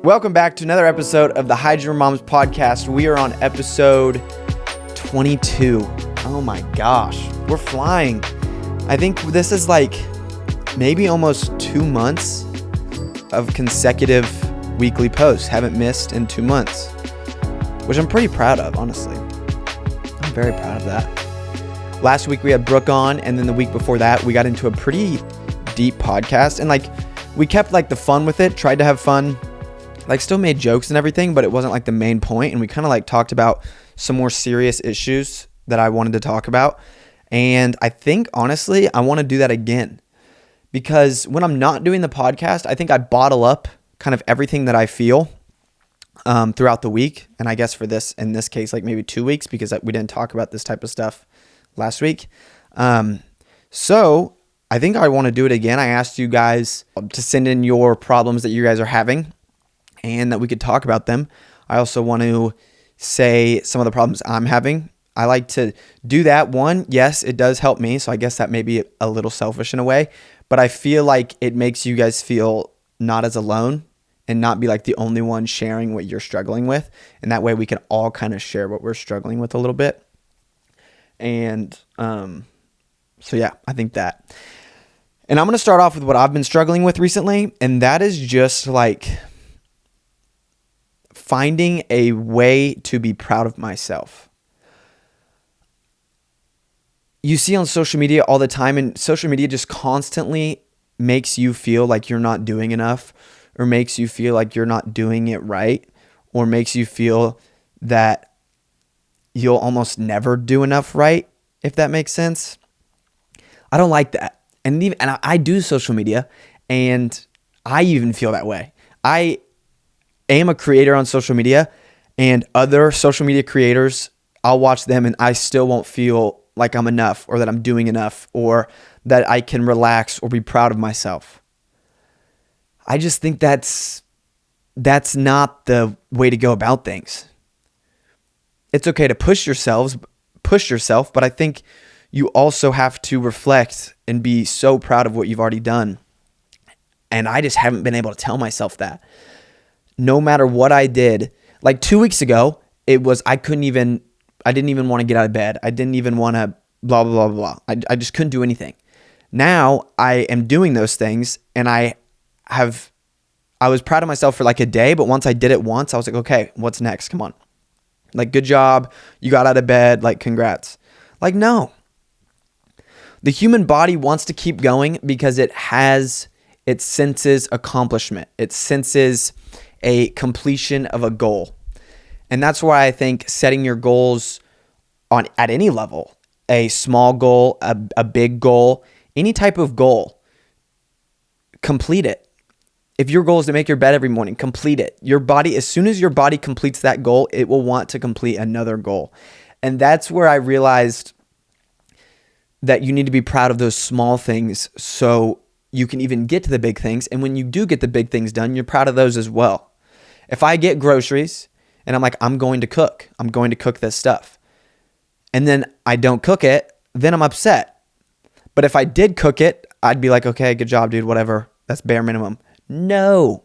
Welcome back to another episode of the Hide Your Moms podcast. We are on episode 22. Oh my gosh, we're flying. I think this is like maybe almost 2 months of consecutive weekly posts. Haven't missed in 2 months, which I'm pretty proud of, honestly. I'm very proud of that. Last week we had Brooke on, and then the week before that we got into a pretty deep podcast, and we kept the fun with it, tried to have fun, still made jokes and everything, but it wasn't the main point. And we kind of talked about some more serious issues that I wanted to talk about. And I think honestly, I want to do that again, because when I'm not doing the podcast, I think I bottle up kind of everything that I feel throughout the week. And I guess in this case, maybe 2 weeks, because we didn't talk about this type of stuff last week. So I think I want to do it again. I asked you guys to send in your problems that you guys are having, and that we could talk about them. I also want to say some of the problems I'm having. I like to do that. One, yes, it does help me, so I guess that may be a little selfish in a way, but I feel like it makes you guys feel not as alone and not be the only one sharing what you're struggling with. And that way we can all kind of share what we're struggling with a little bit. And so yeah, I think that. And I'm going to start off with what I've been struggling with recently, and that is just finding a way to be proud of myself. You see on social media all the time, and social media just constantly makes you feel like you're not doing enough, or makes you feel like you're not doing it right, or makes you feel that you'll almost never do enough right, if that makes sense. I don't like that. And I do social media, and I even feel that way. I am a creator on social media, and other social media creators, I'll watch them and I still won't feel like I'm enough, or that I'm doing enough, or that I can relax or be proud of myself. I just think that's not the way to go about things. It's okay to push yourself, but I think you also have to reflect and be so proud of what you've already done. And I just haven't been able to tell myself that. No matter what I did, 2 weeks ago, it was, I didn't even want to get out of bed. I didn't even want to blah, blah, blah, blah. I just couldn't do anything. Now I am doing those things, and I was proud of myself for a day, but once I did it once, I was like, okay, what's next? Come on. Good job. You got out of bed. Congrats. No. The human body wants to keep going because it senses accomplishment. It senses a completion of a goal. And that's why I think setting your goals at any level, a small goal, a big goal, any type of goal, complete it. If your goal is to make your bed every morning, complete it. Your body, as soon as your body completes that goal, it will want to complete another goal. And that's where I realized that you need to be proud of those small things so you can even get to the big things. And when you do get the big things done, you're proud of those as well. If I get groceries and I'm I'm going to cook this stuff, and then I don't cook it, then I'm upset. But if I did cook it, I'd be like, okay, good job, dude, whatever. That's bare minimum. No.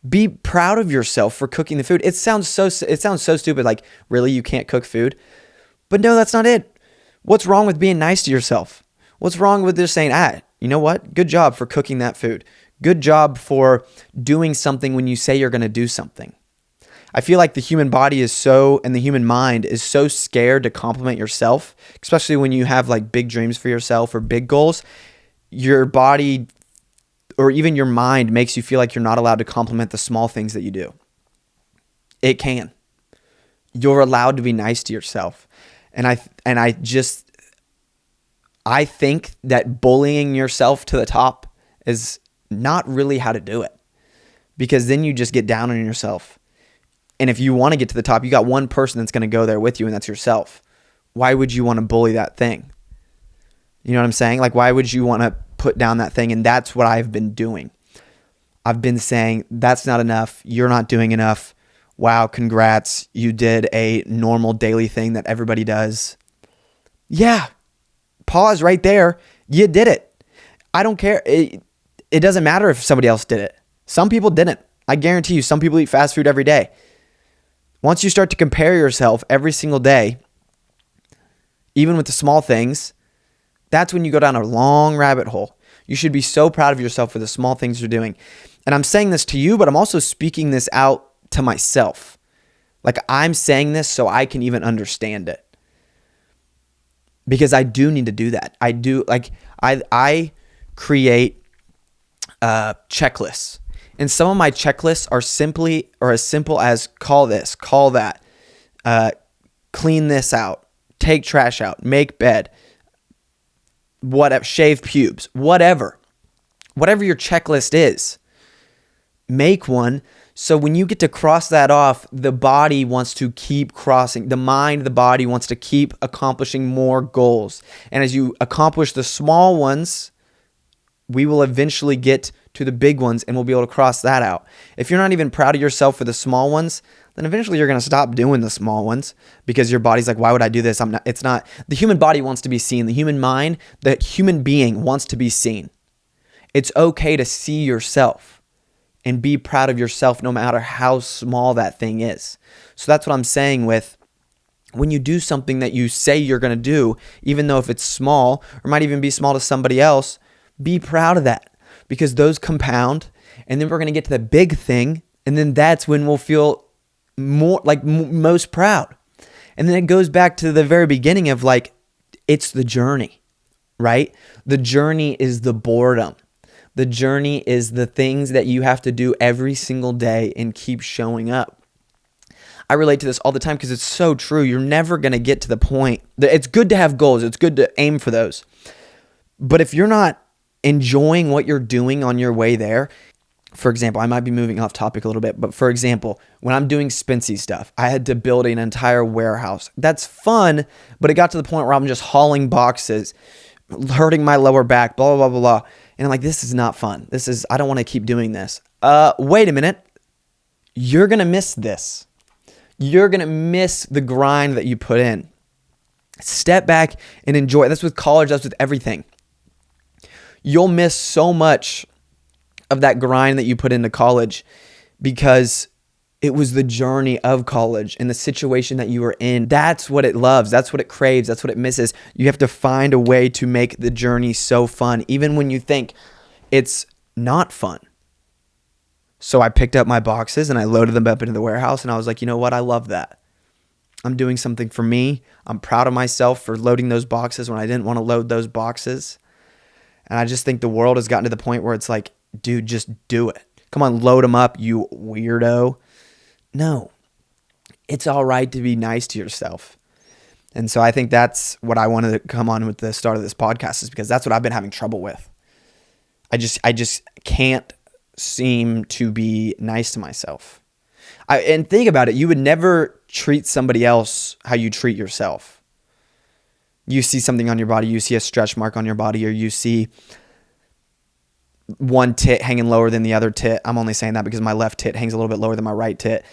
Be proud of yourself for cooking the food. It sounds so stupid. Really, you can't cook food? But no, that's not it. What's wrong with being nice to yourself? What's wrong with just saying, you know what? Good job for cooking that food. Good job for doing something when you say you're going to do something. I feel like the human body and the human mind is so scared to compliment yourself, especially when you have big dreams for yourself or big goals. Your body or even your mind makes you feel like you're not allowed to compliment the small things that you do. It can. You're allowed to be nice to yourself. And I think that bullying yourself to the top is not really how to do it, because then you just get down on yourself. And if you want to get to the top, you got one person that's going to go there with you, and that's yourself. Why would you want to bully that thing? You know what I'm saying? Why would you want to put down that thing? And that's what I've been doing. I've been saying, that's not enough. You're not doing enough. Wow, congrats. You did a normal daily thing that everybody does. Yeah. Pause right there. You did it. I don't care. It doesn't matter if somebody else did it. Some people didn't. I guarantee you some people eat fast food every day. Once you start to compare yourself every single day, even with the small things, that's when you go down a long rabbit hole. You should be so proud of yourself for the small things you're doing. And I'm saying this to you, but I'm also speaking this out to myself. Like, I'm saying this so I can even understand it. Because I do need to do that. I create checklists. And some of my checklists are as simple as call this, call that, clean this out, take trash out, make bed, whatever, shave pubes, whatever your checklist is, make one. So when you get to cross that off, the body wants to keep crossing. The body wants to keep accomplishing more goals. And as you accomplish the small ones, we will eventually get to the big ones and we'll be able to cross that out. If you're not even proud of yourself for the small ones, then eventually you're going to stop doing the small ones because your body's like, why would I do this? The human body wants to be seen. The human mind, the human being wants to be seen. It's okay to see yourself and be proud of yourself no matter how small that thing is. So that's what I'm saying with when you do something that you say you're going to do, even though if it's small or might even be small to somebody else, be proud of that because those compound, and then we're going to get to the big thing, and then that's when we'll feel more like most proud. And then it goes back to the very beginning of like, it's the journey, right? The journey is the boredom. The journey is the things that you have to do every single day and keep showing up. I relate to this all the time because it's so true. You're never going to get to the point. It's good to have goals. It's good to aim for those. But if you're not enjoying what you're doing on your way there, for example, I might be moving off topic a little bit, but for example, when I'm doing Spency stuff, I had to build an entire warehouse. That's fun, but it got to the point where I'm just hauling boxes, hurting my lower back, blah, blah, blah, blah. And I'm like, this is not fun. I don't want to keep doing this. Wait a minute. You're going to miss this. You're going to miss the grind that you put in. Step back and enjoy. That's with college. That's with everything. You'll miss so much of that grind that you put into college because it was the journey of college and the situation that you were in. That's what it loves. That's what it craves. That's what it misses. You have to find a way to make the journey so fun, even when you think it's not fun. So I picked up my boxes and I loaded them up into the warehouse and I was like, you know what? I love that. I'm doing something for me. I'm proud of myself for loading those boxes when I didn't want to load those boxes. And I just think the world has gotten to the point where it's like, dude, just do it. Come on, load them up, you weirdo. No, it's all right to be nice to yourself. And so I think that's what I wanted to come on with the start of this podcast is because that's what I've been having trouble with. I just can't seem to be nice to myself. And think about it. You would never treat somebody else how you treat yourself. You see something on your body, you see a stretch mark on your body, or you see one tit hanging lower than the other tit. I'm only saying that because my left tit hangs a little bit lower than my right tit.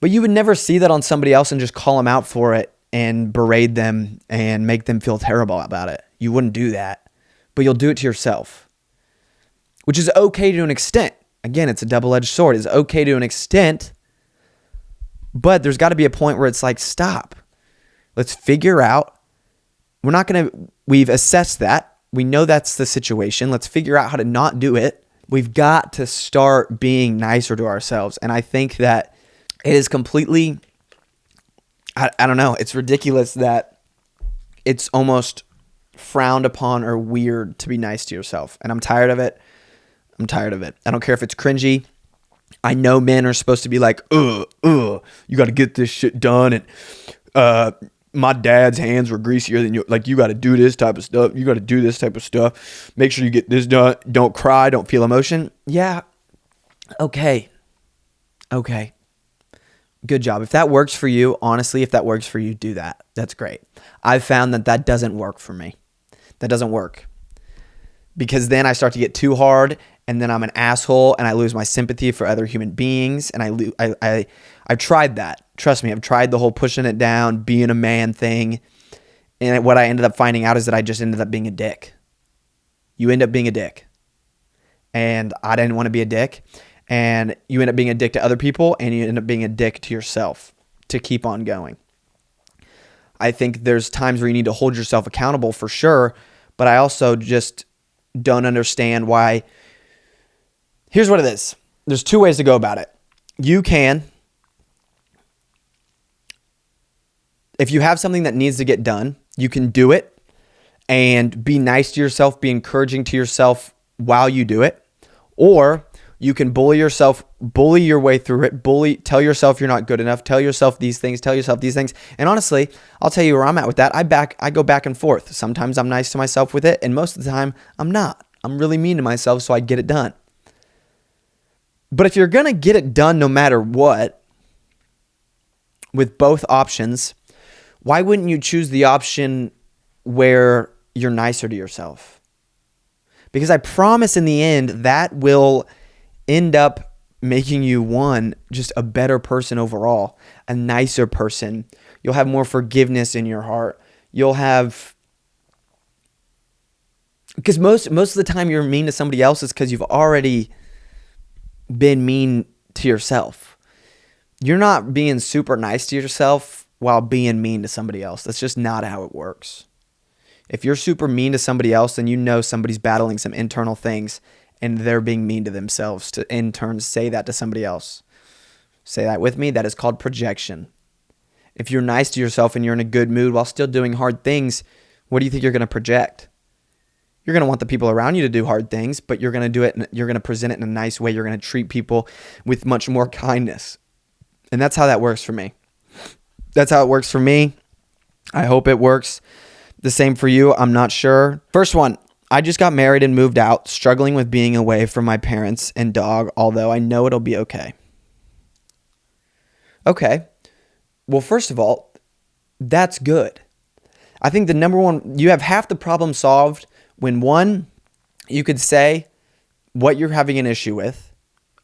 But you would never see that on somebody else and just call them out for it and berate them and make them feel terrible about it. You wouldn't do that. But you'll do it to yourself, which is okay to an extent. Again, it's a double-edged sword. It's okay to an extent, but there's got to be a point where it's like, stop. Let's figure out. We've assessed that. We know that's the situation. Let's figure out how to not do it. We've got to start being nicer to ourselves. And I think that it is completely, I don't know, it's ridiculous that it's almost frowned upon or weird to be nice to yourself. And I'm tired of it. I don't care if it's cringy. I know men are supposed to be like, you got to get this shit done. And, my dad's hands were greasier than you. Like, you got to do this type of stuff. You got to do this type of stuff. Make sure you get this done. Don't cry. Don't feel emotion. Yeah. Okay. Good job. If that works for you, honestly, if that works for you, do that. That's great. I've found that doesn't work for me. That doesn't work. Because then I start to get too hard and then I'm an asshole and I lose my sympathy for other human beings. And I've tried that. Trust me, I've tried the whole pushing it down, being a man thing. And what I ended up finding out is that I just ended up being a dick. You end up being a dick. And I didn't want to be a dick. and you end up being a dick to other people, and you end up being a dick to yourself to keep on going. I think there's times where you need to hold yourself accountable for sure, but I also just don't understand why. Here's what it is. There's two ways to go about it. You can, if you have something that needs to get done, you can do it and be nice to yourself, be encouraging to yourself while you do it. Or you can bully yourself, bully your way through it, tell yourself you're not good enough, tell yourself these things. And honestly, I'll tell you where I'm at with that. I go back and forth. Sometimes I'm nice to myself with it, and most of the time I'm not. I'm really mean to myself, so I get it done. But if you're going to get it done no matter what, with both options, why wouldn't you choose the option where you're nicer to yourself? Because I promise in the end, that will end up making you, one, just a better person overall, a nicer person. You'll have more forgiveness in your heart. You'll have, because most of the time you're mean to somebody else is because you've already been mean to yourself. You're not being super nice to yourself while being mean to somebody else. That's just not how it works. If you're super mean to somebody else, then you know somebody's battling some internal things and they're being mean to themselves to in turn say that to somebody else. Say that with me. That is called projection. If you're nice to yourself and you're in a good mood while still doing hard things, what do you think you're going to project? You're going to want the people around you to do hard things, but you're going to do it. You're going to present it in a nice way. You're going to treat people with much more kindness. And that's how that works for me. That's how it works for me. I hope it works the same for you. I'm not sure. First one, I just got married and moved out, struggling with being away from my parents and dog, although I know it'll be okay. Okay. Well, first of all, that's good. I think the number one, you have half the problem solved when, one, you could say what you're having an issue with,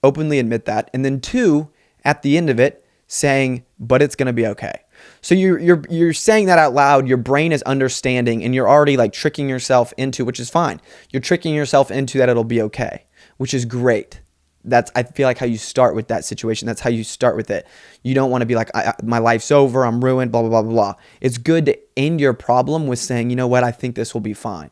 openly admit that, and then two, at the end of it, saying, but it's going to be okay. So you're saying that out loud, your brain is understanding, and you're already like tricking yourself into, which is fine. You're tricking yourself into that it'll be okay, which is great. That's, I feel like, how you start with that situation. That's how you start with it. You don't want to be like, my life's over, I'm ruined, blah, blah, blah, blah, blah. It's good to end your problem with saying, you know what, I think this will be fine.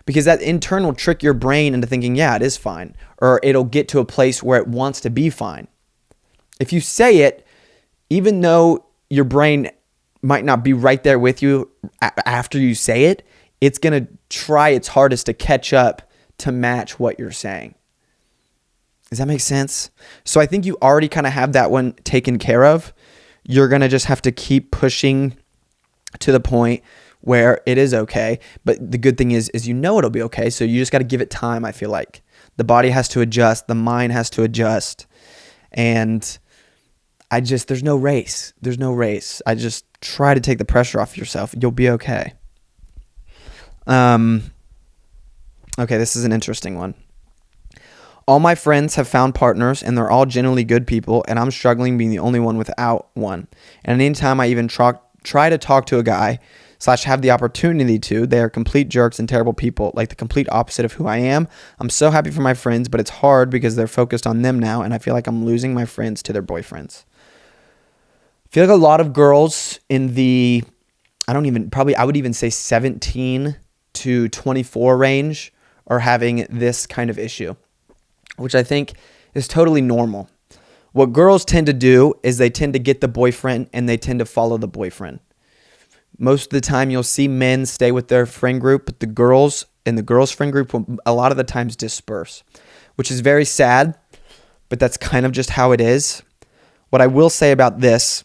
Because that in turn will trick your brain into thinking, yeah, it is fine. Or it'll get to a place where it wants to be fine. If you say it, even though your brain might not be right there with you after you say it, it's going to try its hardest to catch up to match what you're saying. Does that make sense? So I think you already kind of have that one taken care of. You're going to just have to keep pushing to the point where it is okay. But the good thing is you know it'll be okay. So you just got to give it time, I feel like. The body has to adjust. The mind has to adjust. And there's no race. There's no race. I just try to take the pressure off yourself. You'll be okay. Okay, this is an interesting one. All my friends have found partners, and they're all genuinely good people, and I'm struggling being the only one without one. And anytime I even try to talk to a guy / have the opportunity to, they are complete jerks and terrible people, like the complete opposite of who I am. I'm so happy for my friends, but it's hard because they're focused on them now, and I feel like I'm losing my friends to their boyfriends. I feel like a lot of girls in the, I would even say 17 to 24 range are having this kind of issue, which I think is totally normal. What girls tend to do is they tend to get the boyfriend and they tend to follow the boyfriend. Most of the time you'll see men stay with their friend group, but the girls in the girls' friend group will a lot of the times disperse, which is very sad, but that's kind of just how it is. What I will say about this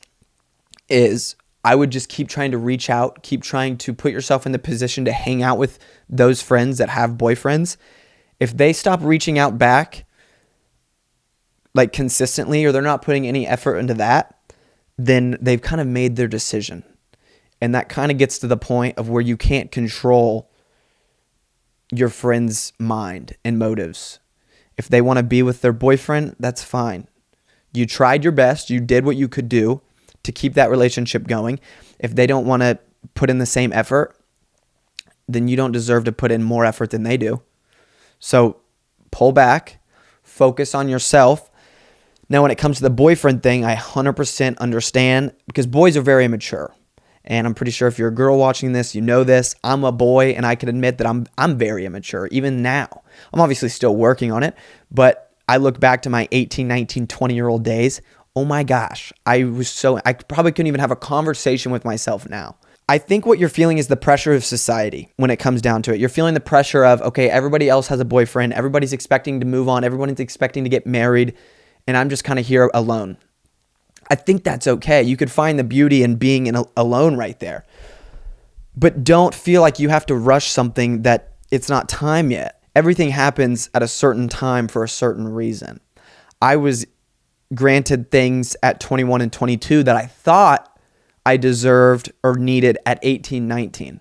is I would just keep trying to reach out, keep trying to put yourself in the position to hang out with those friends that have boyfriends. If they stop reaching out back like consistently, or they're not putting any effort into that, then they've kind of made their decision. And that kind of gets to the point of where you can't control your friend's mind and motives. If they want to be with their boyfriend, that's fine. You tried your best. You did what you could do to keep that relationship going. If they don't want to put in the same effort, then you don't deserve to put in more effort than they do. So pull back, focus on yourself, Now, when it comes to the boyfriend thing, I 100% understand because boys are very immature. And I'm pretty sure if you're a girl watching this, you know this. I'm a boy, and I can admit that I'm very immature, even now. I'm obviously still working on it, but I look back to my 18, 19, 20-year-old days. Oh my gosh, I probably couldn't even have a conversation with myself now. I think what you're feeling is the pressure of society when it comes down to it. You're feeling the pressure of, okay, everybody else has a boyfriend. Everybody's expecting to move on. Everyone's expecting to get married, and I'm just kind of here alone. I think that's okay. You could find the beauty in being alone right there. But don't feel like you have to rush something that it's not time yet. Everything happens at a certain time for a certain reason. I was granted things at 21 and 22 that I thought I deserved or needed at 18, 19.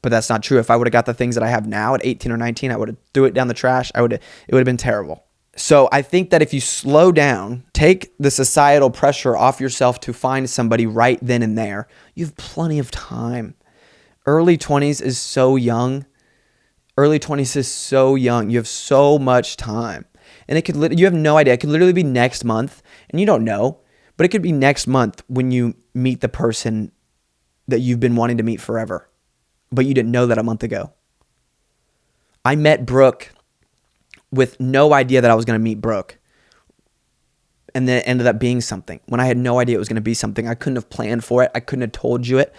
But that's not true. If I would have got the things that I have now at 18 or 19, I would have threw it down the trash. It would have been terrible. So I think that if you slow down, take the societal pressure off yourself to find somebody right then and there, you have plenty of time. Early 20s is so young. Early 20s is so young. You have so much time. And you have no idea. It could literally be next month, and you don't know, but it could be next month when you meet the person that you've been wanting to meet forever, but you didn't know that a month ago. I met Brooke with no idea that I was going to meet Brooke. And then it ended up being something when I had no idea it was going to be something. I couldn't have planned for it. I couldn't have told you it.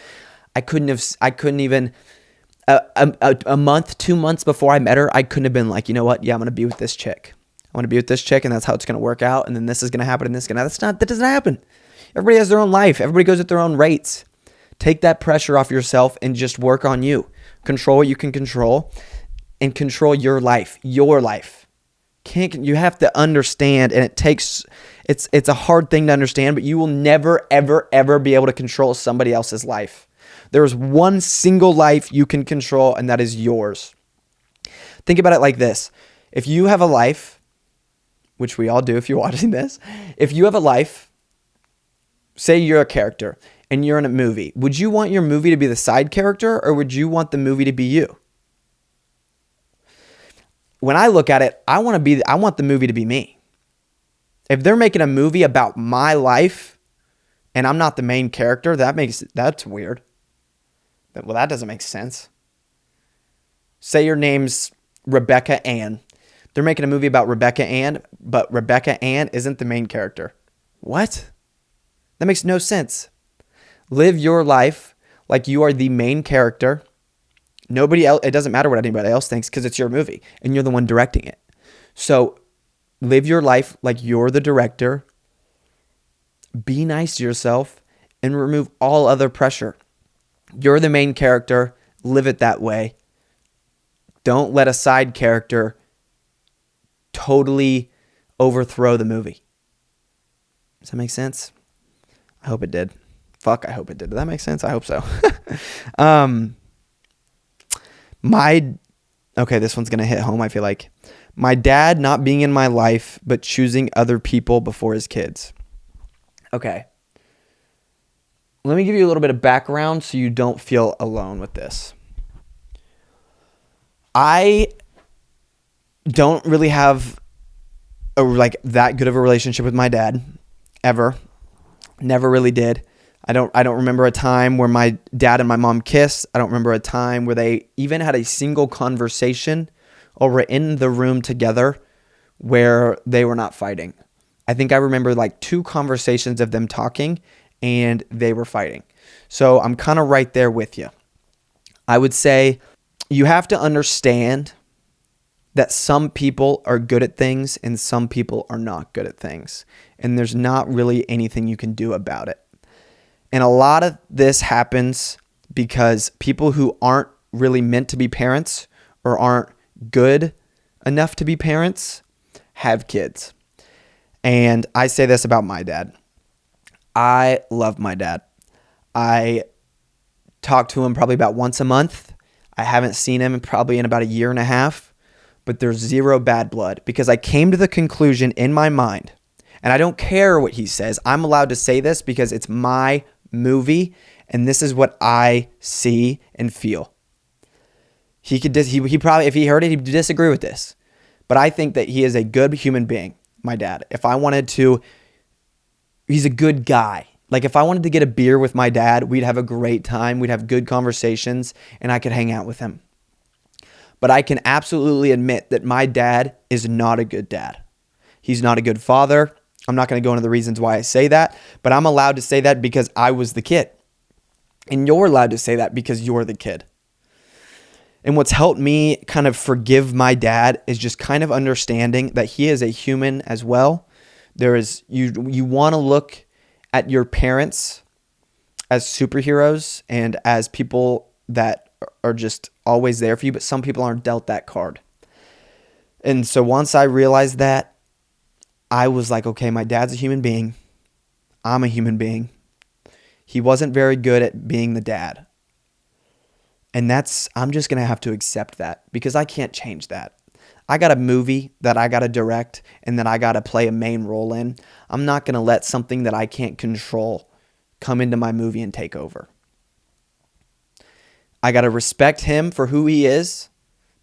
I couldn't even, a month, 2 months before I met her, I couldn't have been like, you know what? Yeah, I'm going to be with this chick. I want to be with this chick, and that's how it's going to work out. And then this is going to happen, and this is going to happen. That doesn't happen. Everybody has their own life. Everybody goes at their own rates. Take that pressure off yourself and just work on you. Control what you can control and control your life. Your life. You have to understand, and it's a hard thing to understand, but you will never, ever, ever be able to control somebody else's life. There is one single life you can control, and that is yours. Think about it like this. If you have a life, which we all do if you're watching this, if you have a life, say you're a character and you're in a movie, would you want your movie to be the side character, or would you want the movie to be you? When I look at it, I want the movie to be me. If they're making a movie about my life and I'm not the main character, that's weird. Well, that doesn't make sense. Say your name's Rebecca Ann. They're making a movie about Rebecca Ann, but Rebecca Ann isn't the main character. What? That makes no sense. Live your life like you are the main character. Nobody else, it doesn't matter what anybody else thinks because it's your movie and you're the one directing it. So live your life like you're the director. Be nice to yourself and remove all other pressure. You're the main character. Live it that way. Don't let a side character totally overthrow the movie. Does that make sense? I hope it did. I hope it did. Does that make sense? I hope so. Okay, this one's going to hit home, I feel like. My dad not being in my life, but choosing other people before his kids. Okay. Let me give you a little bit of background so you don't feel alone with this. I don't really have that good of a relationship with my dad ever. Never really did. I don't remember a time where my dad and my mom kissed. I don't remember a time where they even had a single conversation or were in the room together where they were not fighting. I think I remember 2 conversations of them talking and they were fighting. So I'm kind of right there with you. I would say you have to understand that some people are good at things and some people are not good at things. And there's not really anything you can do about it. And a lot of this happens because people who aren't really meant to be parents or aren't good enough to be parents have kids. And I say this about my dad. I love my dad. I talk to him probably about once a month. I haven't seen him probably in about a year and a half, but there's zero bad blood because I came to the conclusion in my mind, and I don't care what he says. I'm allowed to say this because it's my movie, and this is what I see and feel. He probably, if he heard it, he'd disagree with this, but I think that he is a good human being, my dad. If I wanted to he's a good guy. Like if I wanted to get a beer with my dad, we'd have a great time. We'd have good conversations and I could hang out with him. But I can absolutely admit that my dad is not a good dad. He's not a good father. I'm not going to go into the reasons why I say that, but I'm allowed to say that because I was the kid. And you're allowed to say that because you're the kid. And what's helped me kind of forgive my dad is just kind of understanding that he is a human as well. You want to look at your parents as superheroes and as people that are just always there for you, but some people aren't dealt that card. And so once I realized that, I was like, okay, my dad's a human being. I'm a human being. He wasn't very good at being the dad. And I'm just going to have to accept that because I can't change that. I got a movie that I got to direct and that I got to play a main role in. I'm not going to let something that I can't control come into my movie and take over. I got to respect him for who he is.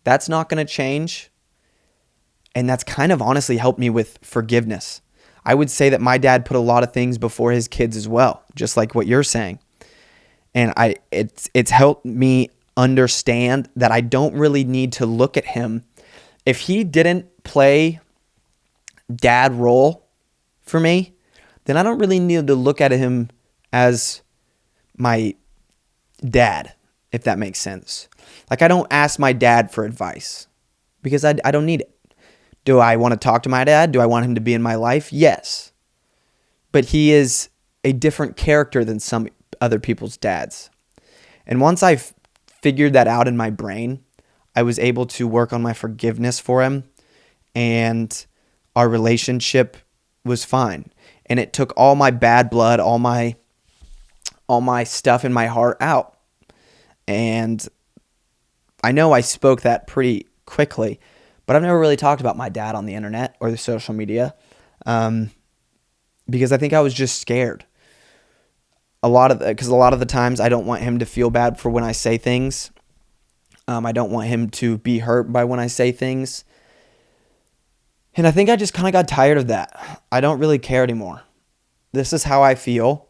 That's not going to change. And that's kind of honestly helped me with forgiveness. I would say that my dad put a lot of things before his kids as well, just like what you're saying. And it's helped me understand that I don't really need to look at him. If he didn't play dad role for me, then I don't really need to look at him as my dad, if that makes sense. Like I don't ask my dad for advice because I don't need it. Do I want to talk to my dad? Do I want him to be in my life? Yes. But he is a different character than some other people's dads. And once I figured that out in my brain, I was able to work on my forgiveness for him, and our relationship was fine. And it took all my bad blood, all my stuff in my heart out. And I know I spoke that pretty quickly, but I've never really talked about my dad on the internet or the social media because I think I was just scared. Because a lot of the times I don't want him to feel bad for when I say things. I don't want him to be hurt by when I say things. And I think I just kind of got tired of that. I don't really care anymore. This is how I feel.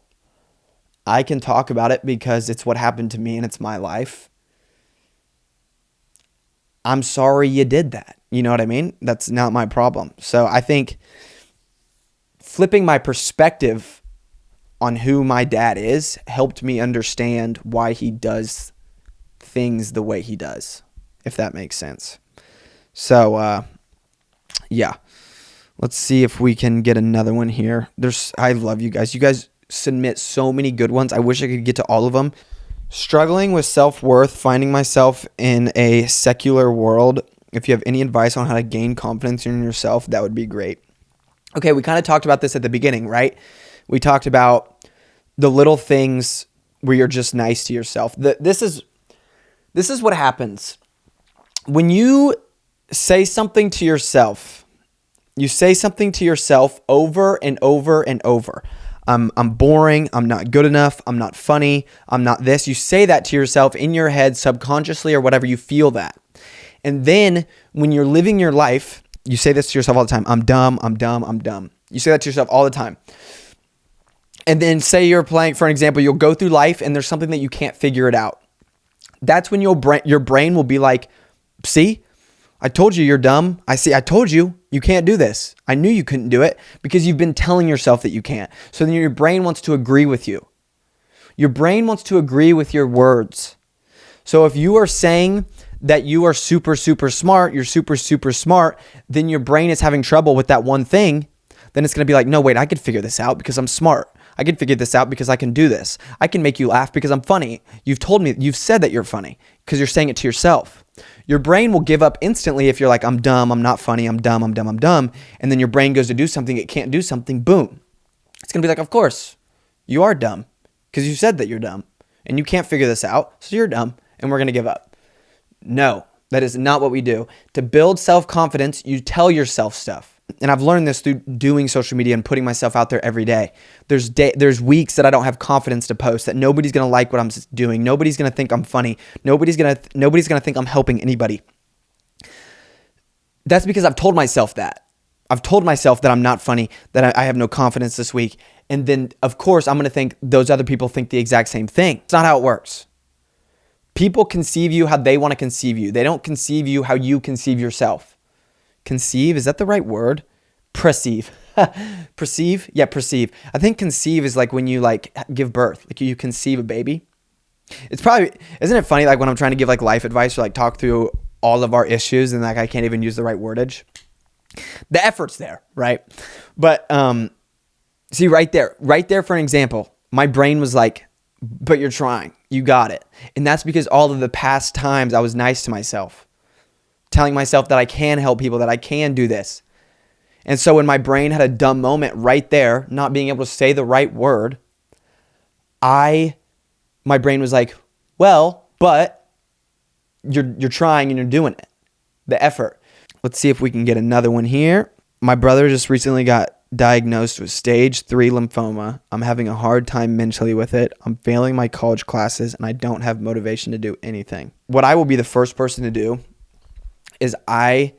I can talk about it because it's what happened to me and it's my life. I'm sorry you did that. You know what I mean? That's not my problem. So I think flipping my perspective on who my dad is helped me understand why he does things the way he does, if that makes sense. So, yeah. Let's see if we can get another one here. I love you guys. You guys submit so many good ones. I wish I could get to all of them. Struggling with self-worth, finding myself in a secular world. If you have any advice on how to gain confidence in yourself, that would be great. Okay, we kind of talked about this at the beginning, right? We talked about the little things where you're just nice to yourself. This is what happens. When you say something to yourself, over and over and over. I'm boring. I'm not good enough. I'm not funny. I'm not this. You say that to yourself in your head subconsciously or whatever. You feel that. And then when you're living your life, you say this to yourself all the time. I'm dumb. I'm dumb. I'm dumb. You say that to yourself all the time. And then say you're playing, for an example, you'll go through life and there's something that you can't figure it out. That's when your brain will be like, see, I told you you're dumb. I told you can't do this. I knew you couldn't do it because you've been telling yourself that you can't. So then your brain wants to agree with you. Your brain wants to agree with your words. So if you are saying that you are super, super smart, you're super, super smart, then your brain is having trouble with that one thing, then it's going to be like, no, wait, I could figure this out because I'm smart. I can figure this out because I can do this. I can make you laugh because I'm funny. You've said that you're funny because you're saying it to yourself. Your brain will give up instantly if you're like, I'm dumb, I'm not funny, I'm dumb, I'm dumb, I'm dumb. And then your brain goes to do something, it can't do something, boom. It's going to be like, of course, you are dumb because you said that you're dumb and you can't figure this out, so you're dumb and we're going to give up. No, that is not what we do. To build self-confidence, you tell yourself stuff. And I've learned this through doing social media and putting myself out there every day. There's weeks that I don't have confidence to post, that nobody's going to like what I'm doing. Nobody's going to think I'm funny. Nobody's going to think I'm helping anybody. That's because I've told myself that. I've told myself that I'm not funny, that I have no confidence this week. And then, of course, I'm going to think those other people think the exact same thing. It's not how it works. People conceive you how they want to conceive you. They don't conceive you how you conceive yourself. Conceive, is that the right word? Perceive. Perceive? Yeah, perceive. I think conceive is like when you like give birth, like you conceive a baby. It's probably, isn't it funny like when I'm trying to give like life advice or like talk through all of our issues and like I can't even use the right wordage. The effort's there, right? But see right there for an example, my brain was like, but you're trying, you got it. And that's because all of the past times I was nice to myself, telling myself that I can help people, that I can do this. And so when my brain had a dumb moment right there, not being able to say the right word, my brain was like, well, but you're trying and you're doing it. The effort. Let's see if we can get another one here. My brother just recently got diagnosed with stage 3 lymphoma. I'm having a hard time mentally with it. I'm failing my college classes and I don't have motivation to do anything. What I will be the first person to do is I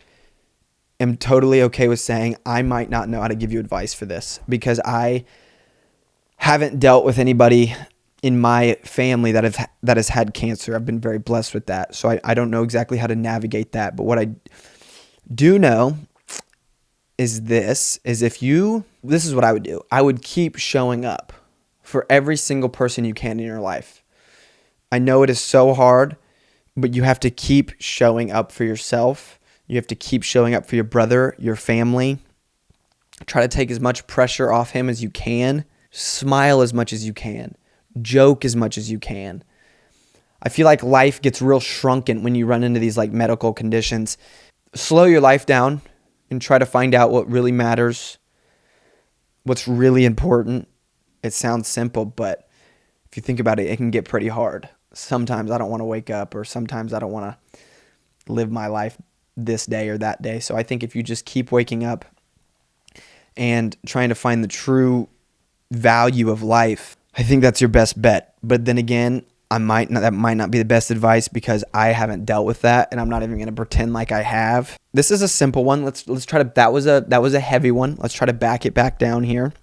am totally okay with saying I might not know how to give you advice for this because I haven't dealt with anybody in my family that has had cancer. I've been very blessed with that. So I don't know exactly how to navigate that. But what I do know is this is what I would do. I would keep showing up for every single person you can in your life. I know it is so hard, but you have to keep showing up for yourself. You have to keep showing up for your brother, your family. Try to take as much pressure off him as you can. Smile as much as you can. Joke as much as you can. I feel like life gets real shrunken when you run into these like medical conditions. Slow your life down and try to find out what really matters, what's really important. It sounds simple, but if you think about it, it can get pretty hard. Sometimes I don't want to wake up, or sometimes I don't want to live my life this day or that day. So I think if you just keep waking up and trying to find the true value of life, I think that's your best bet. But then again, that might not be the best advice because I haven't dealt with that, and I'm not even going to pretend like I have. This is a simple one. Let's try to. That was a heavy one. Let's try to back it back down here.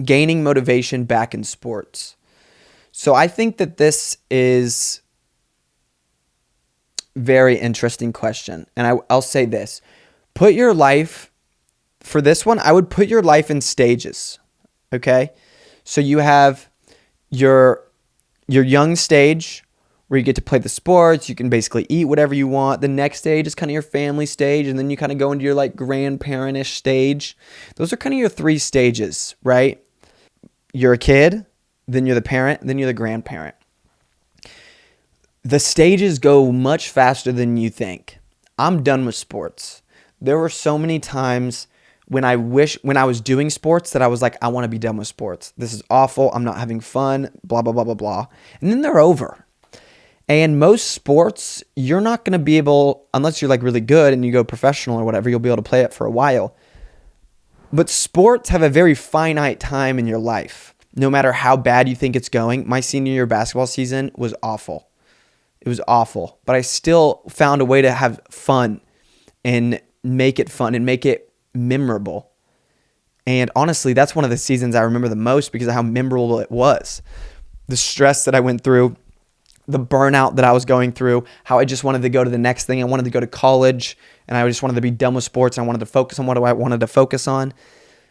Gaining motivation back in sports. So I think that this is a very interesting question, and I'll say this: put your life for this one. I would put your life in stages. Okay, so you have your young stage where you get to play the sports. You can basically eat whatever you want. The next stage is kind of your family stage. And then you kind of go into your like grandparent-ish stage. Those are kind of your 3 stages, right? You're a kid, then you're the parent, then you're the grandparent. The stages go much faster than you think. I'm done with sports. There were so many times when I was doing sports that I was like, I want to be done with sports. This is awful. I'm not having fun, blah, blah, blah, blah, blah. And then they're over. And most sports, you're not going to be able, unless you're like really good and you go professional or whatever, you'll be able to play it for a while. But sports have a very finite time in your life. No matter how bad you think it's going. My senior year basketball season was awful. It was awful. But I still found a way to have fun and make it fun and make it memorable. And honestly, that's one of the seasons I remember the most because of how memorable it was. The stress that I went through, the burnout that I was going through, how I just wanted to go to the next thing. I wanted to go to college and I just wanted to be done with sports. I wanted to focus on what I wanted to focus on.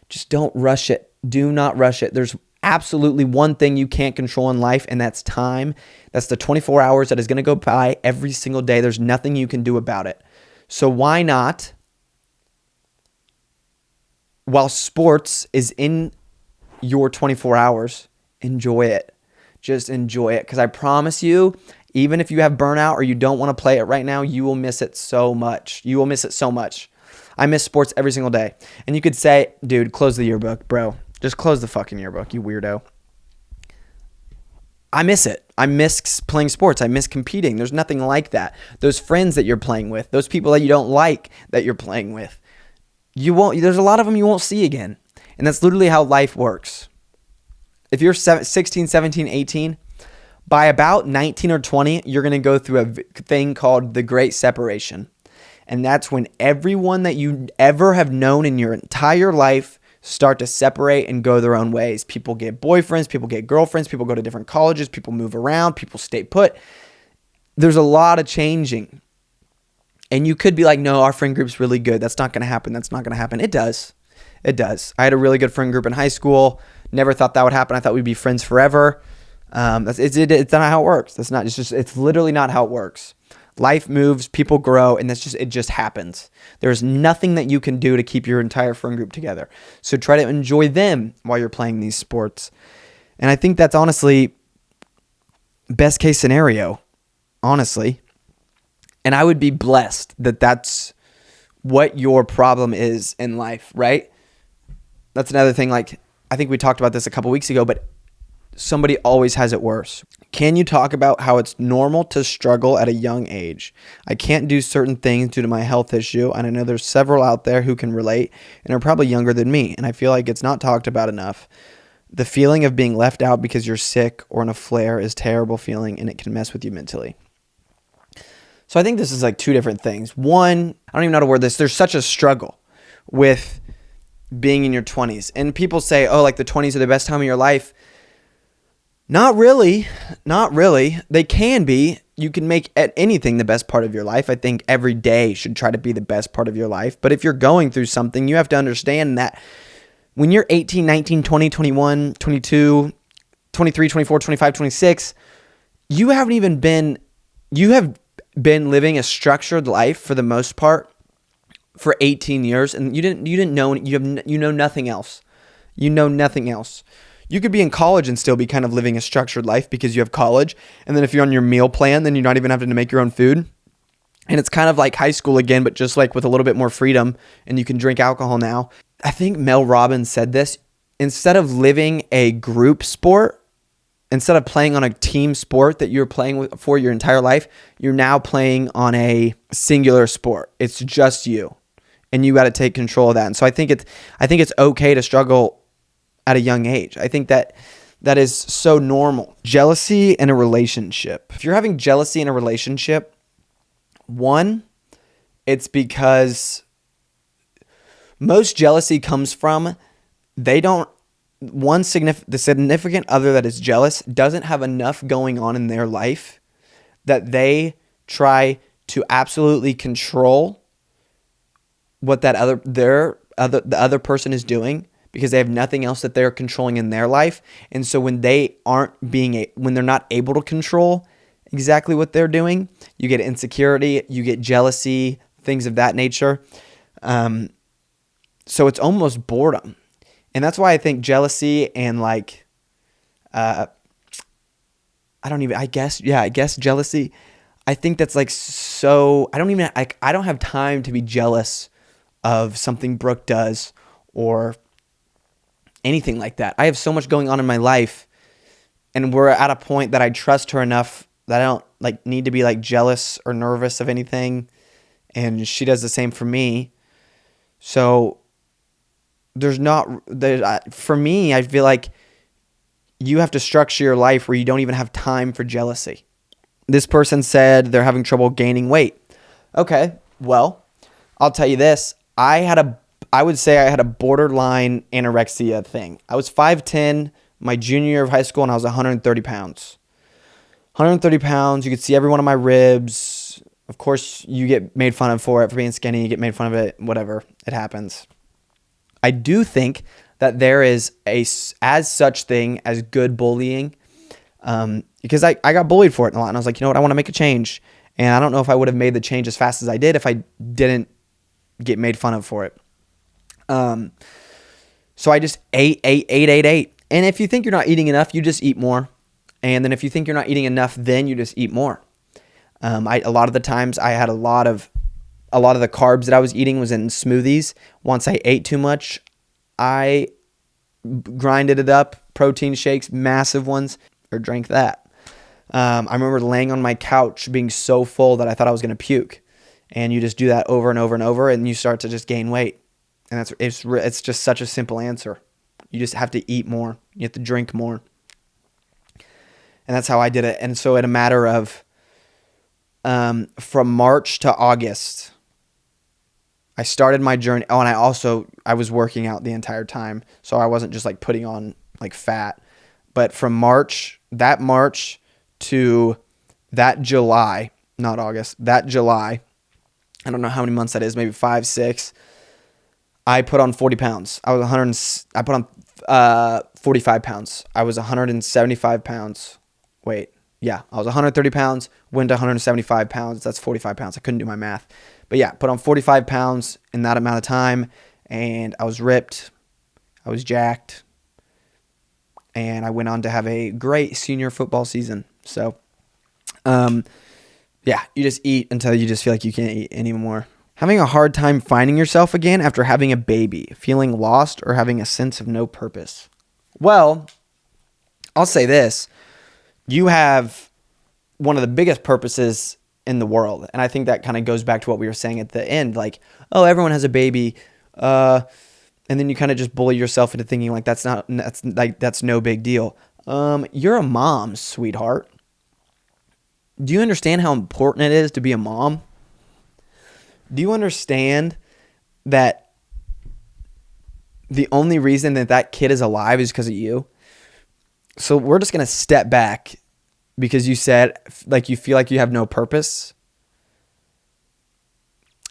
Just don't rush it. Do not rush it. There's absolutely one thing you can't control in life, and that's time. That's the 24 hours that is going to go by every single day. There's nothing you can do about it. So why not, while sports is in your 24 hours, enjoy it. Just enjoy it. Because I promise you, even if you have burnout or you don't want to play it right now, you will miss it so much. You will miss it so much. I miss sports every single day. And you could say, dude, close the yearbook, bro. Just close the fucking yearbook, you weirdo. I miss it. I miss playing sports. I miss competing. There's nothing like that. Those friends that you're playing with, those people that you don't like that you're playing with, there's a lot of them you won't see again. And that's literally how life works. If you're 16, 17, 18, by about 19 or 20, you're going to go through a thing called the Great Separation. And that's when everyone that you ever have known in your entire life start to separate and go their own ways. People get boyfriends, people get girlfriends, people go to different colleges, people move around, people stay put. There's a lot of changing. And you could be like, no, our friend group's really good. That's not going to happen. That's not going to happen. It does. It does. I had a really good friend group in high school. Never thought that would happen. I thought we'd be friends forever. It's not how it works. It's literally not how it works. Life moves, people grow, and it just happens. There's nothing that you can do to keep your entire friend group together. So try to enjoy them while you're playing these sports. And I think that's honestly best case scenario, honestly. And I would be blessed that that's what your problem is in life, right? That's another thing. Like, I think we talked about this a couple weeks ago, but somebody always has it worse. Can you talk about how it's normal to struggle at a young age? I can't do certain things due to my health issue, and I know there's several out there who can relate and are probably younger than me, and I feel like it's not talked about enough. The feeling of being left out because you're sick or in a flare is a terrible feeling, and it can mess with you mentally. So I think this is like two different things. One, I don't even know how to word this. There's such a struggle with being in your 20s. And people say, oh, like the 20s are the best time of your life. Not really. Not really. They can be. You can make anything the best part of your life. I think every day should try to be the best part of your life. But if you're going through something, you have to understand that when you're 18, 19, 20, 21, 22, 23, 24, 25, 26, you have been living a structured life for the most part for 18 years, and you know nothing else. You know nothing else. You could be in college and still be kind of living a structured life because you have college, and then if you're on your meal plan, then you're not even having to make your own food. And it's kind of like high school again, but just like with a little bit more freedom, and you can drink alcohol now. I think Mel Robbins said this: instead of living a group sport, instead of playing on a team sport that you're playing for your entire life, you're now playing on a singular sport. It's just you, and you got to take control of that. And so I think it's okay to struggle at a young age. I think that is so normal. Jealousy in a relationship. If you're having jealousy in a relationship, one, it's because most jealousy comes from the significant other that is jealous doesn't have enough going on in their life that they try to absolutely control what the other person is doing, because they have nothing else that they're controlling in their life. And so when they're not able to control exactly what they're doing, you get insecurity, you get jealousy, things of that nature. So it's almost boredom. And that's why I think jealousy and I guess jealousy, I think that's like so, I don't have time to be jealous of something Brooke does or anything like that. I have so much going on in my life, and we're at a point that I trust her enough that I don't need to be jealous or nervous of anything. And she does the same for me. So for me, I feel like you have to structure your life where you don't even have time for jealousy. This person said they're having trouble gaining weight. Okay, well, I'll tell you this. I would say I had a borderline anorexia thing. I was 5'10", my junior year of high school, and I was 130 pounds. 130 pounds, you could see every one of my ribs. Of course, you get made fun of for being skinny, you get made fun of it, whatever, it happens. I do think that there is as such thing as good bullying, because I got bullied for it a lot, and I was like, you know what, I want to make a change, and I don't know if I would have made the change as fast as I did if I didn't get made fun of for it. So I just ate. And if you think you're not eating enough, you just eat more. And then if you think you're not eating enough, then you just eat more. A lot of the times I had a lot of the carbs that I was eating was in smoothies. Once I ate too much, I grinded it up, protein shakes, massive ones, or drank that. I remember laying on my couch being so full that I thought I was going to puke. And you just do that over and over and over, and you start to just gain weight. And it's just such a simple answer. You just have to eat more. You have to drink more. And that's how I did it. And so in a matter of from March to August, I started my journey. Oh, and I was working out the entire time. So I wasn't just like putting on like fat. But from that March to that July, not August, that July, I don't know how many months that is, maybe 5, 6. I put on 40 pounds. I put on 45 pounds. I was 175 pounds. Wait, yeah, I was 130 pounds, went to 175 pounds. That's 45 pounds. I couldn't do my math. But yeah, put on 45 pounds in that amount of time, and I was ripped. I was jacked. And I went on to have a great senior football season. So, yeah, you just eat until you just feel like you can't eat anymore. Having a hard time finding yourself again after having a baby, feeling lost, or having a sense of no purpose. Well, I'll say this. You have one of the biggest purposes in the world. And I think that kind of goes back to what we were saying at the end. Like, oh, everyone has a baby. And then you kind of just bully yourself into thinking like that's no big deal. You're a mom, sweetheart. Do you understand how important it is to be a mom? Do you understand that the only reason that kid is alive is because of you? So we're just going to step back because you said like you feel like you have no purpose.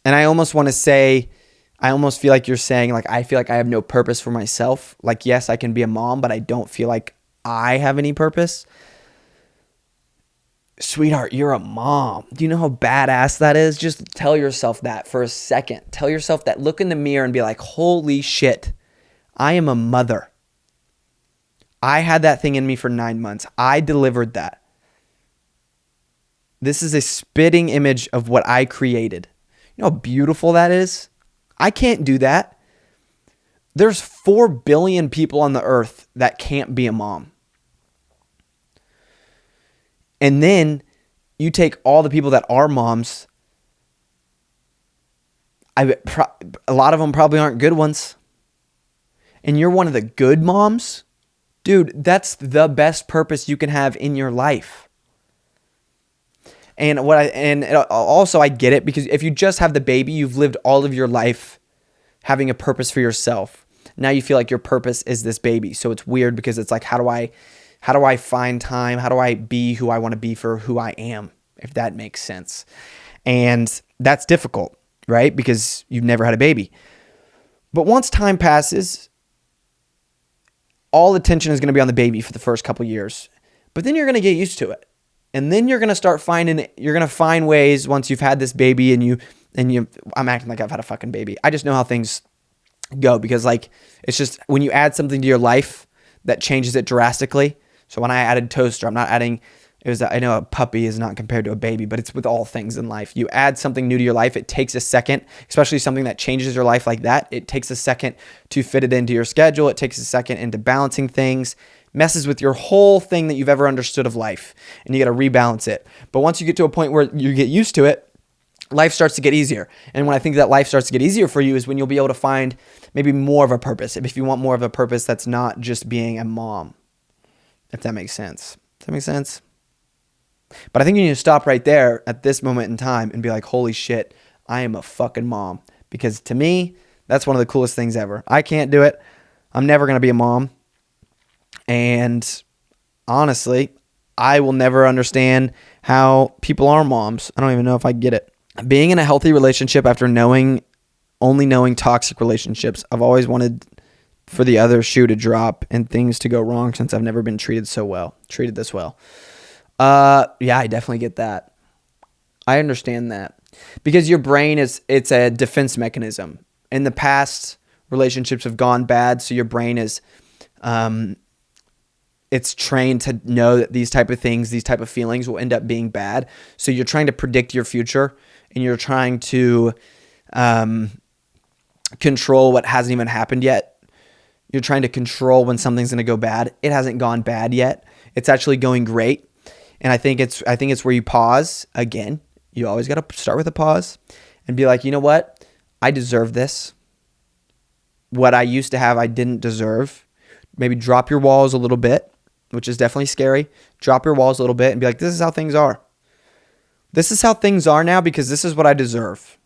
And I almost feel like you're saying like I feel like I have no purpose for myself. Like, yes, I can be a mom, but I don't feel like I have any purpose. Sweetheart, you're a mom. Do you know how badass that is? Just tell yourself that for a second. Tell yourself that. Look in the mirror and be like, holy shit, I am a mother. I had that thing in me for 9 months. I delivered that. This is a spitting image of what I created. You know how beautiful that is? I can't do that. There's 4 billion people on the earth that can't be a mom. And then you take all the people that are moms. A lot of them probably aren't good ones. And you're one of the good moms. Dude, that's the best purpose you can have in your life. And also I get it, because if you just have the baby, you've lived all of your life having a purpose for yourself. Now you feel like your purpose is this baby. So it's weird because it's like, how do I find time? How do I be who I want to be for who I am? If that makes sense. And that's difficult, right? Because you've never had a baby. But once time passes, all attention is going to be on the baby for the first couple years. But then you're going to get used to it. And then you're going to find ways once you've had this baby I'm acting like I've had a fucking baby. I just know how things go, because like, it's just when you add something to your life that changes it drastically. So when I added toaster, I know a puppy is not compared to a baby, but it's with all things in life. You add something new to your life, it takes a second, especially something that changes your life like that. It takes a second to fit it into your schedule. It takes a second into balancing things, messes with your whole thing that you've ever understood of life, and you got to rebalance it. But once you get to a point where you get used to it, life starts to get easier. And when I think that life starts to get easier for you is when you'll be able to find maybe more of a purpose. If you want more of a purpose that's not just being a mom, if that makes sense. Does that make sense? But I think you need to stop right there at this moment in time and be like, holy shit, I am a fucking mom. Because to me, that's one of the coolest things ever. I can't do it. I'm never going to be a mom. And honestly, I will never understand how people are moms. I don't even know if I get it. Being in a healthy relationship after only knowing toxic relationships, I've always wanted for the other shoe to drop and things to go wrong since I've never been treated this well. Yeah, I definitely get that. I understand that, because your brain it's a defense mechanism. In the past, relationships have gone bad. So your brain is, it's trained to know that these type of things, these type of feelings will end up being bad. So you're trying to predict your future, and you're trying to, control what hasn't even happened yet. You're trying to control when something's going to go bad. It hasn't gone bad yet. It's actually going great. And I think it's where you pause again. You always got to start with a pause and be like, you know what? I deserve this. What I used to have, I didn't deserve. Maybe drop your walls a little bit, which is definitely scary. Drop your walls a little bit and be like, this is how things are. This is how things are now because this is what I deserve.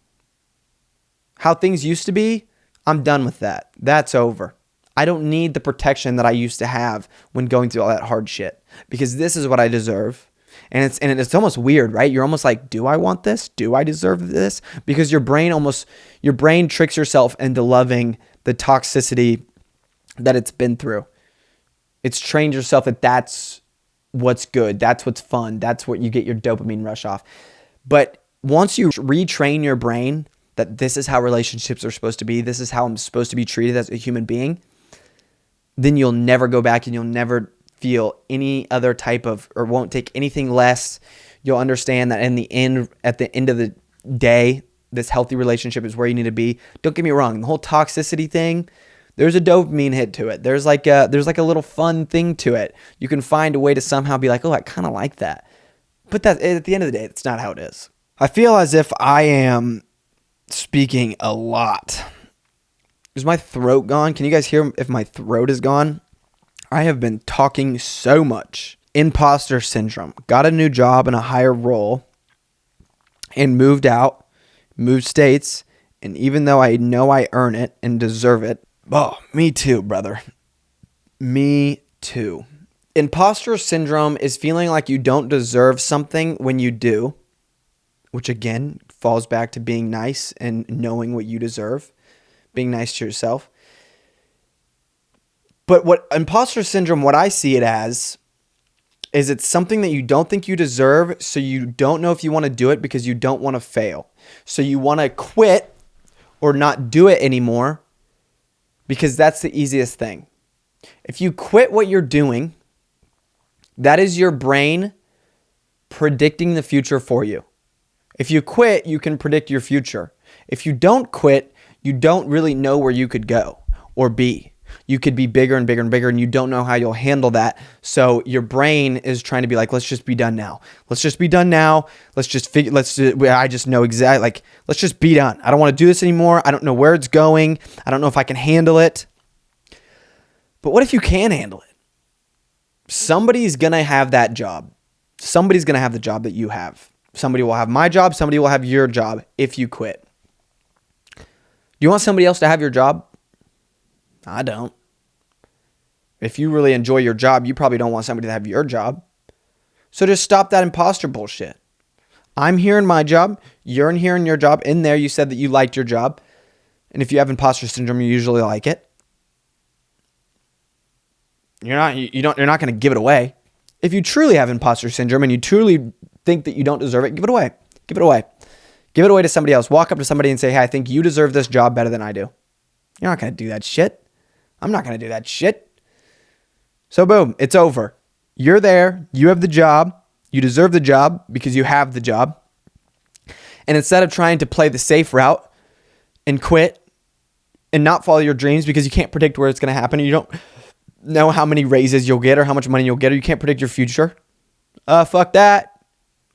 how things used to be, I'm done with that. That's over. I don't need the protection that I used to have when going through all that hard shit, because this is what I deserve. And it's almost weird, right? You're almost like, do I want this? Do I deserve this? Because your brain tricks yourself into loving the toxicity that it's been through. It's trained yourself that that's what's good. That's what's fun. That's what you get your dopamine rush off. But once you retrain your brain that this is how relationships are supposed to be, this is how I'm supposed to be treated as a human being, then you'll never go back and you'll never feel any other type of, or won't take anything less. You'll understand that at the end of the day, this healthy relationship is where you need to be. Don't get me wrong. The whole toxicity thing, there's a dopamine hit to it. There's like a little fun thing to it. You can find a way to somehow be like, oh, I kind of like that. But that, at the end of the day, that's not how it is. I feel as if I am speaking a lot. Is my throat gone? Can you guys hear if my throat is gone? I have been talking so much. Imposter syndrome. Got a new job in a higher role and moved states. And even though I know I earn it and deserve it, oh, me too, brother. Me too. Imposter syndrome is feeling like you don't deserve something when you do, which again falls back to being nice and knowing what you deserve, being nice to yourself. But what imposter syndrome, what I see it as, is it's something that you don't think you deserve, so you don't know if you want to do it because you don't want to fail. So you want to quit or not do it anymore because that's the easiest thing. If you quit what you're doing, that is your brain predicting the future for you. If you quit, you can predict your future. If you don't quit, you don't really know where you could go or be. You could be bigger and bigger and bigger, and you don't know how you'll handle that. So your brain is trying to be like, let's just be done now. Let's just be done now. I just know exactly, like, let's just be done. I don't want to do this anymore. I don't know where it's going. I don't know if I can handle it. But what if you can handle it? Somebody's going to have that job. Somebody's going to have the job that you have. Somebody will have my job. Somebody will have your job if you quit. Do you want somebody else to have your job? I don't. If you really enjoy your job, you probably don't want somebody to have your job. So just stop that imposter bullshit. I'm here in my job. You're in here in your job. In there, you said that you liked your job. And if you have imposter syndrome, you usually like it. You're not going to give it away. If you truly have imposter syndrome and you truly think that you don't deserve it, give it away. Give it away. Give it away to somebody else. Walk up to somebody and say, hey, I think you deserve this job better than I do. You're not going to do that shit. I'm not going to do that shit. So boom, it's over. You're there. You have the job. You deserve the job because you have the job. And instead of trying to play the safe route and quit and not follow your dreams because you can't predict where it's going to happen, and you don't know how many raises you'll get or how much money you'll get, or you can't predict your future. Fuck that.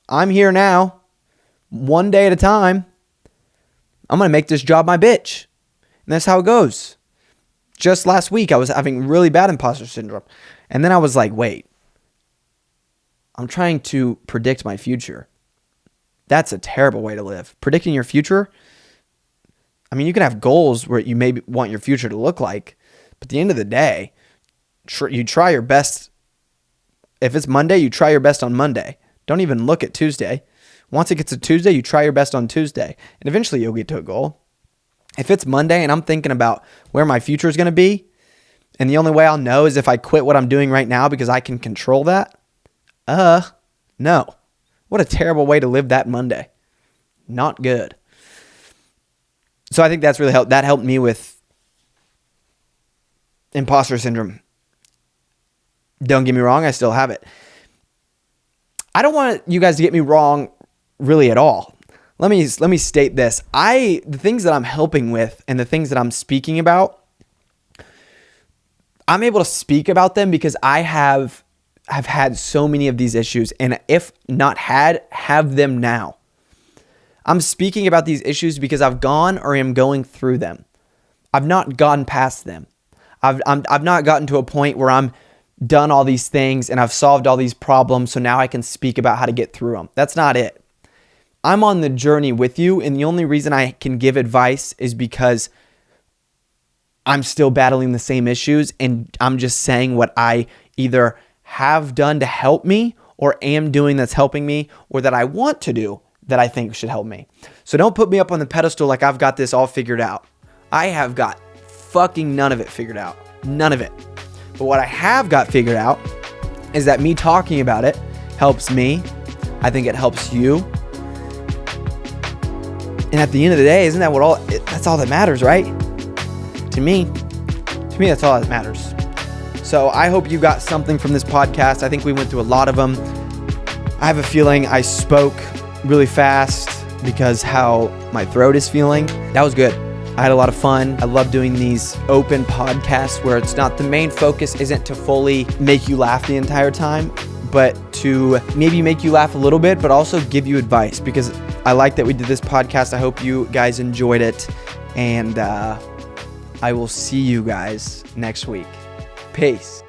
I'm here now. One day at a time. I'm going to make this job my bitch. And that's how it goes. Just last week, I was having really bad imposter syndrome. And then I was like, wait, I'm trying to predict my future. That's a terrible way to live. Predicting your future, I mean, you can have goals where you maybe want your future to look like, but at the end of the day, you try your best. If it's Monday, you try your best on Monday. Don't even look at Tuesday. Once it gets to Tuesday, you try your best on Tuesday. And eventually you'll get to a goal. If it's Monday and I'm thinking about where my future is going to be, and the only way I'll know is if I quit what I'm doing right now because I can control that, no. What a terrible way to live that Monday. Not good. So I think that's really helped. That helped me with imposter syndrome. Don't get me wrong, I still have it. I don't want you guys to get me wrong really at all. Let me state this. The things that I'm helping with and the things that I'm speaking about, I'm able to speak about them because I have had so many of these issues, and if not have them now. I'm speaking about these issues because I've gone or am going through them. I've not gone past them. I've not gotten to a point where I'm done all these things and I've solved all these problems, so now I can speak about how to get through them. That's not it. I'm on the journey with you, and the only reason I can give advice is because I'm still battling the same issues, and I'm just saying what I either have done to help me or am doing that's helping me, or that I want to do that I think should help me. So don't put me up on the pedestal like I've got this all figured out. I have got fucking none of it figured out. None of it. But what I have got figured out is that me talking about it helps me. I think it helps you. And at the end of the day, isn't that that's all that matters, right? To me, that's all that matters. So I hope you got something from this podcast. I think we went through a lot of them. I have a feeling I spoke really fast because how my throat is feeling. That was good. I had a lot of fun. I love doing these open podcasts where it's not, the main focus isn't to fully make you laugh the entire time, but to maybe make you laugh a little bit, but also give you advice, because I like that we did this podcast. I hope you guys enjoyed it, and I will see you guys next week. Peace.